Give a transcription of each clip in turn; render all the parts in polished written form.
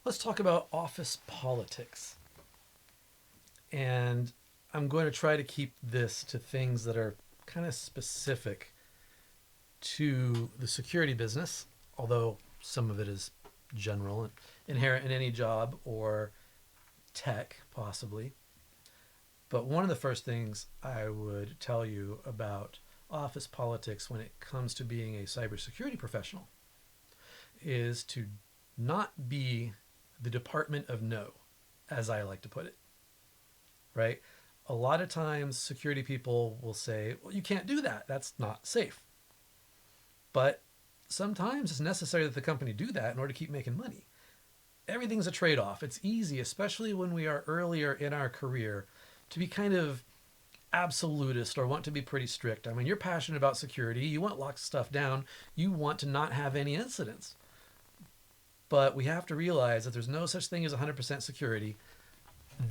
Let's talk about office politics. And I'm going to try to keep this to things that are kind of specific to the security business, although some of it is general and inherent in any job or tech, possibly. But one of the first things I would tell you about office politics when it comes to being a cybersecurity professional is to not be the department of no, as I like to put it, right? A lot of times, security people will say, well, you can't do that. That's not safe. But sometimes it's necessary that the company do that in order to keep making money. Everything's a trade off. It's easy, especially when we are earlier in our career, to be kind of absolutist or want to be pretty strict. I mean, you're passionate about security, you want to lock stuff down, you want to not have any incidents. But we have to realize that there's no such thing as 100% security,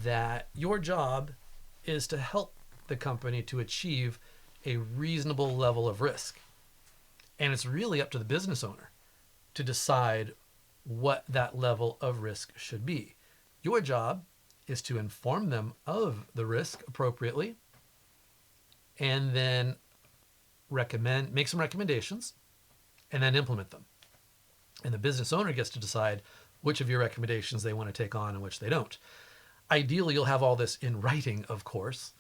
that your job is to help the company to achieve a reasonable level of risk. And it's really up to the business owner to decide what that level of risk should be. Your job is to inform them of the risk appropriately and then make some recommendations and then implement them. And the business owner gets to decide which of your recommendations they want to take on and which they don't. Ideally, you'll have all this in writing, of course.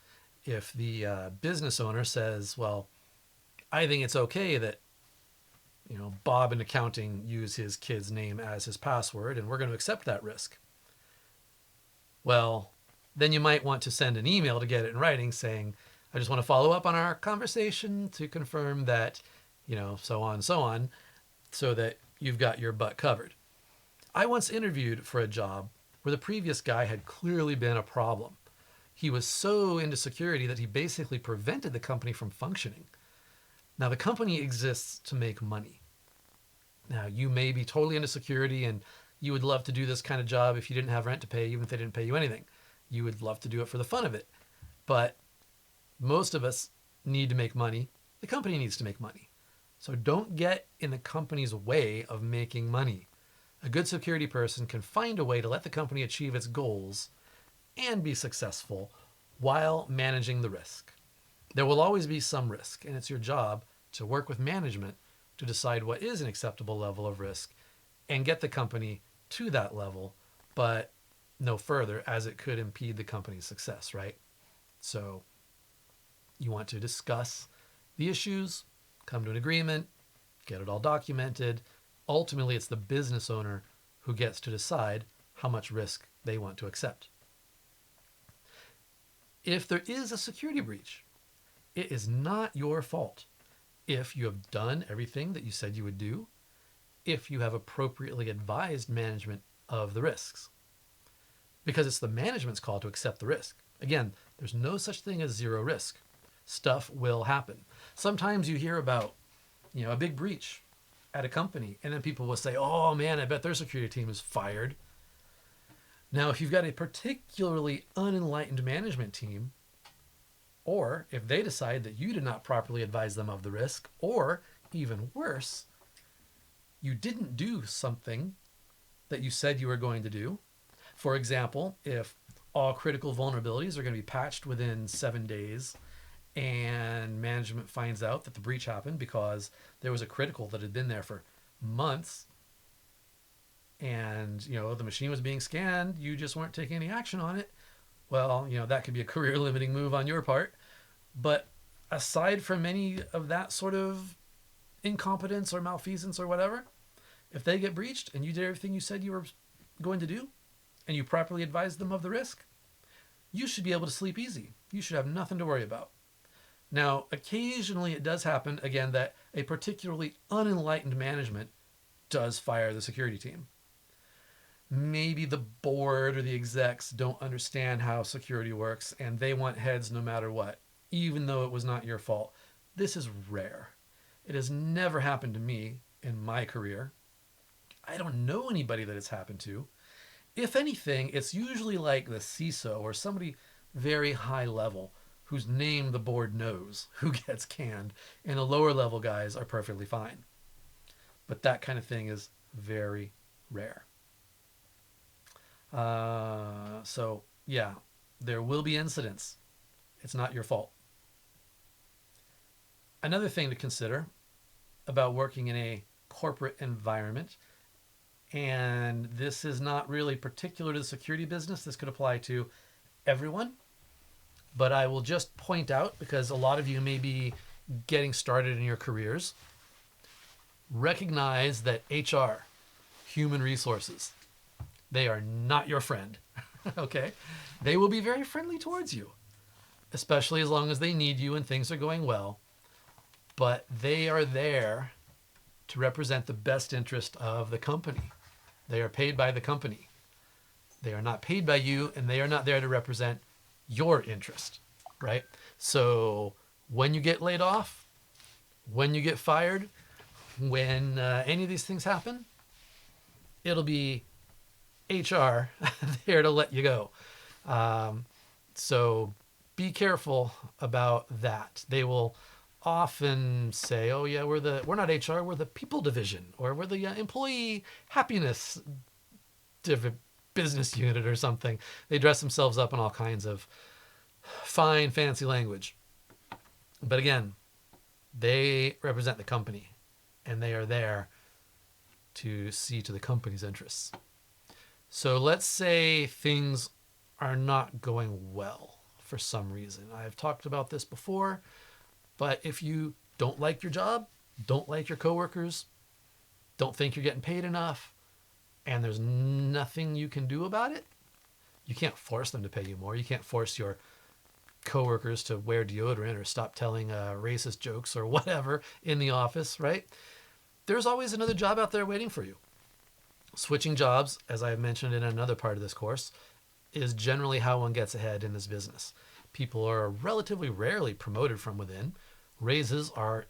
If the business owner says, well, I think it's okay that Bob in accounting use his kid's name as his password, and we're going to accept that risk. Well, then you might want to send an email to get it in writing saying, I just want to follow up on our conversation to confirm that, so on, so that you've got your butt covered. I once interviewed for a job where the previous guy had clearly been a problem. He was so into security that he basically prevented the company from functioning. Now, the company exists to make money. Now, you may be totally into security and you would love to do this kind of job if you didn't have rent to pay, even if they didn't pay you anything. You would love to do it for the fun of it. But most of us need to make money. The company needs to make money. So don't get in the company's way of making money. A good security person can find a way to let the company achieve its goals and be successful while managing the risk. There will always be some risk, and it's your job to work with management to decide what is an acceptable level of risk and get the company to that level, but no further, as it could impede the company's success, right? So you want to discuss the issues, come to an agreement, get it all documented. Ultimately, it's the business owner who gets to decide how much risk they want to accept. If there is a security breach, it is not your fault. If you have done everything that you said you would do, if you have appropriately advised management of the risks, because it's the management's call to accept the risk. Again, there's no such thing as zero risk. Stuff will happen. Sometimes you hear about, a big breach at a company, and then people will say, oh man, I bet their security team is fired. Now, if you've got a particularly unenlightened management team, or if they decide that you did not properly advise them of the risk, or even worse, you didn't do something that you said you were going to do. For example, if all critical vulnerabilities are going to be patched within 7 days and management finds out that the breach happened because there was a critical that had been there for months and the machine was being scanned, you just weren't taking any action on it, well, that could be a career limiting move on your part. But aside from any of that sort of incompetence or malfeasance or whatever, if they get breached and you did everything you said you were going to do and you properly advised them of the risk, you should be able to sleep easy. You should have nothing to worry about. Now, occasionally it does happen, again, that a particularly unenlightened management does fire the security team. Maybe the board or the execs don't understand how security works and they want heads no matter what, even though it was not your fault. This is rare. It has never happened to me in my career. I don't know anybody that it's happened to. If anything, it's usually like the CISO or somebody very high level whose name the board knows who gets canned, and the lower level guys are perfectly fine. But that kind of thing is very rare. So yeah, there will be incidents. It's not your fault. Another thing to consider about working in a corporate environment, and this is not really particular to the security business, this could apply to everyone, but I will just point out because a lot of you may be getting started in your careers, recognize that HR, human resources, they are not your friend. Okay? They will be very friendly towards you, especially as long as they need you and things are going well. But they are there to represent the best interest of the company. They are paid by the company. They are not paid by you, and they are not there to represent your interest, right? So when you get laid off, when you get fired, when any of these things happen, it'll be HR there to let you go. So be careful about that. They will often say, "Oh yeah, we're not HR, we're the people division, or we're the employee happiness business unit or something." They dress themselves up in all kinds of fine, fancy language. But again, they represent the company, and they are there to see to the company's interests. So let's say things are not going well for some reason. I've talked about this before, but if you don't like your job, don't like your coworkers, don't think you're getting paid enough, and there's nothing you can do about it, you can't force them to pay you more. You can't force your coworkers to wear deodorant or stop telling racist jokes or whatever in the office, right? There's always another job out there waiting for you. Switching jobs, as I mentioned in another part of this course, is generally how one gets ahead in this business. People are relatively rarely promoted from within. Raises are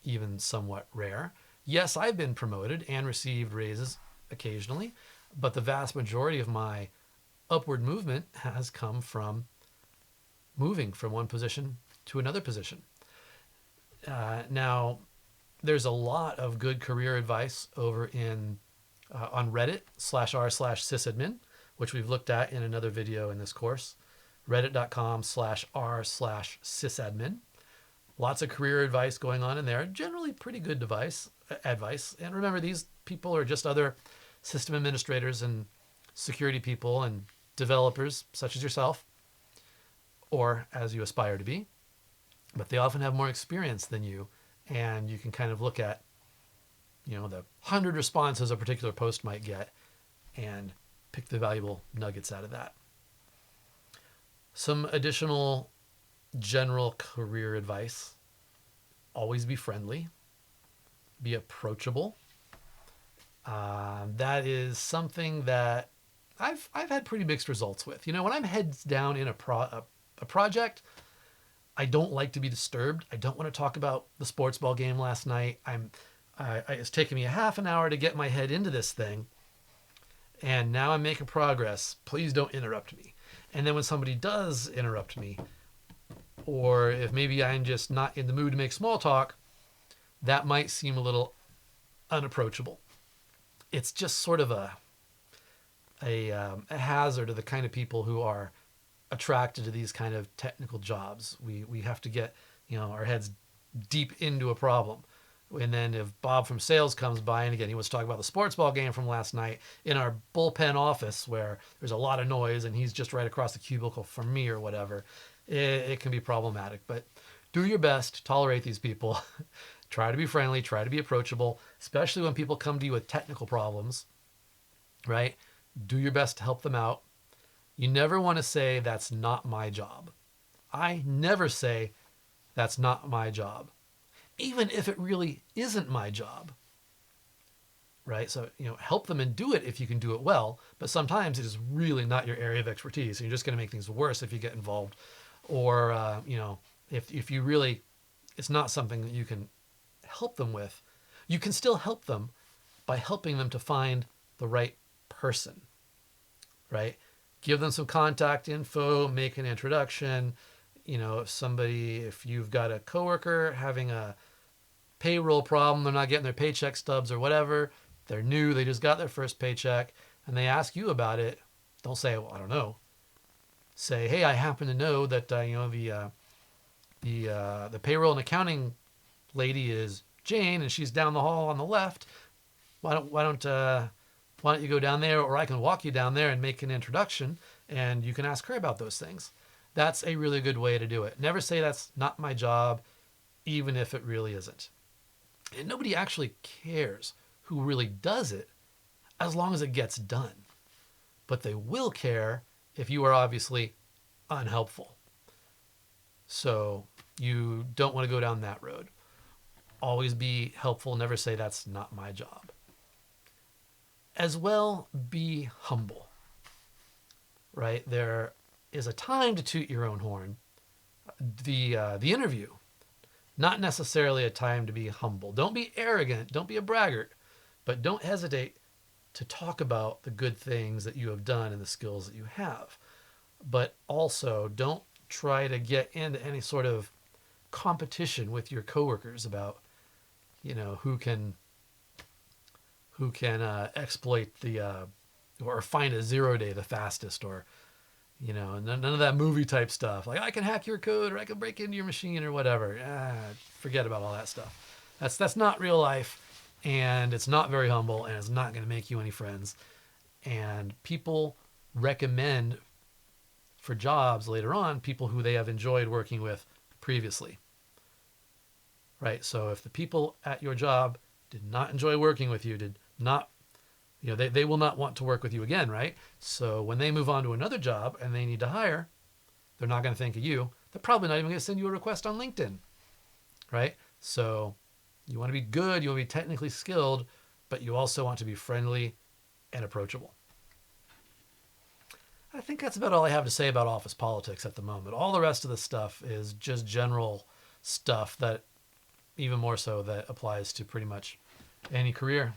even somewhat rare. Yes, I've been promoted and received raises occasionally, but the vast majority of my upward movement has come from moving from one position to another position. Now, there's a lot of good career advice over in on Reddit/r/sysadmin, which we've looked at in another video in this course. Reddit.com/r/sysadmin. Lots of career advice going on in there. Generally pretty good advice. And remember, these people are just other system administrators and security people and developers such as yourself, or as you aspire to be. But they often have more experience than you, and you can kind of look at, the 100 responses a particular post might get and pick the valuable nuggets out of that. Some additional general career advice: always be friendly, be approachable. That is something that I've had pretty mixed results with. When I'm heads down in a project, I don't like to be disturbed. I don't want to talk about the sports ball game last night. It's taken me a half an hour to get my head into this thing, and now I'm making progress. Please don't interrupt me. And then when somebody does interrupt me, or if maybe I'm just not in the mood to make small talk, that might seem a little unapproachable. It's just sort of a hazard of the kind of people who are attracted to these kind of technical jobs. We have to get our heads deep into a problem. And then if Bob from sales comes by, and again, he wants to talk about the sports ball game from last night in our bullpen office where there's a lot of noise and he's just right across the cubicle from me or whatever, it can be problematic. But do your best, tolerate these people. Try to be friendly, try to be approachable, especially when people come to you with technical problems, right? Do your best to help them out. You never want to say, "That's not my job." I never say, "That's not my job," even if it really isn't my job, right? So, help them and do it if you can do it well, but sometimes it is really not your area of expertise, and you're just going to make things worse if you get involved. Or, if you really, it's not something that you can help them with, you can still help them by helping them to find the right person, right? Give them some contact info, make an introduction. If you've got a coworker having a payroll problem, they're not getting their paycheck stubs or whatever, they're new, they just got their first paycheck, and they ask you about it, Don't say, well, I don't know. Say, hey, I happen to know that the payroll and accounting lady is Jane, and she's down the hall on the left. Why don't you go down there, or I can walk you down there and make an introduction, and you can ask her about those things. That's a really good way to do it. Never say that's not my job, even if it really isn't. And nobody actually cares who really does it as long as it gets done. But they will care if you are obviously unhelpful. So you don't want to go down that road. Always be helpful. Never say that's not my job. As well, be humble. Right? There is a time to toot your own horn. The interview, not necessarily a time to be humble. Don't be arrogant. Don't be a braggart. But don't hesitate to talk about the good things that you have done and the skills that you have. But also, don't try to get into any sort of competition with your coworkers about, who can exploit or find a 0 day the fastest, or none of that movie type stuff. Like, I can hack your code, or I can break into your machine, or whatever. Forget about all that stuff. That's not real life, and it's not very humble, and it's not going to make you any friends. And people recommend for jobs later on people who they have enjoyed working with previously. Right? So if the people at your job did not enjoy working with you, did not, they will not want to work with you again, right? So when they move on to another job and they need to hire, they're not going to think of you. They're probably not even going to send you a request on LinkedIn, right? So you want to be good, you want to be technically skilled, but you also want to be friendly and approachable. I think that's about all I have to say about office politics at the moment. All the rest of the stuff is just general stuff that, even more so, that applies to pretty much any career.